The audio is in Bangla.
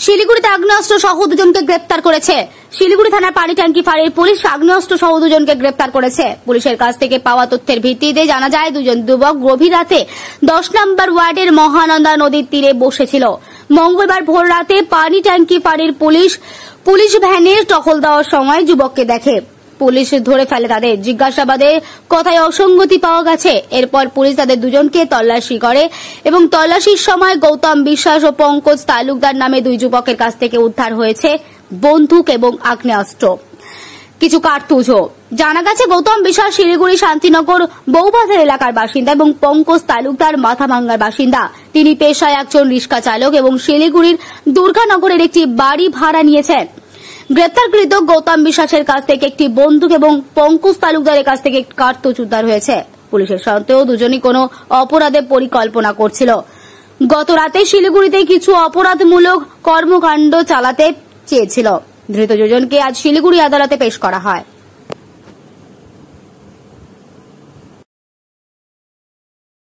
শিলিগুড়িতে আগ্নেয়াস্ত্র সহ দুজনকে গ্রেপ্তার করেছে। শিলিগুড়ি থানার পানি ট্যাঙ্কি ফাঁড়ির পুলিশ আগ্নেয়াস্ত্র সহ দুজনকে গ্রেপ্তার করেছে। পুলিশের কাছ থেকে পাওয়া তথ্যের ভিত্তিতে জানা যায়, দুজন যুবক গভীর রাতে 10 নম্বর ওয়ার্ডের মহানন্দা নদীর তীরে বসেছিল। মঙ্গলবার ভোর রাতে পানি ট্যাঙ্কি ফাঁড়ির পুলিশ ভ্যানে টহল দেওয়ার সময় যুবককে দেখে। পুলিশ ধরে ফেলে তাদের। জিজ্ঞাসাবাদে কথায় অসঙ্গতি পাওয়া গেছে। এরপর পুলিশ তাদের দুজনকে তল্লাশি করে এবং তল্লাশির সময় গৌতম বিশ্বাস ও পঙ্কজ তালুকদার নামে দুই যুবকের কাছ থেকে উদ্ধার হয়েছে বন্দুক এবং আগ্নেয়াস্ত্র, কিছু কার্তুজও। জানা গেছে, গৌতম বিশ্বাস শিলিগুড়ি শান্তিনগর বউবাজার এলাকার বাসিন্দা এবং পঙ্কজ তালুকদার মাথাভাঙ্গার বাসিন্দা। তিনি পেশায় একজন রিক্সা চালক এবং শিলিগুড়ির দুর্গানগরের একটি বাড়ি ভাড়া নিয়েছেন। গ্রেপ্তারকৃত গৌতম বিশ্বাসের কাছ থেকে একটি বন্দুক এবং পঙ্কজ তালুকদারের কাছ থেকে কার্তুজ উদ্ধার হয়েছে। পুলিশের সন্দেহ দুজনই কোনো অপরাধের পরিকল্পনা করছিল। গত রাতে শিলিগুড়িতে কিছু অপরাধমূলক কর্মকাণ্ড চালাতে চেয়েছিল। ধৃত দুজনকে আজ শিলিগুড়ি আদালতে পেশ করা হয়।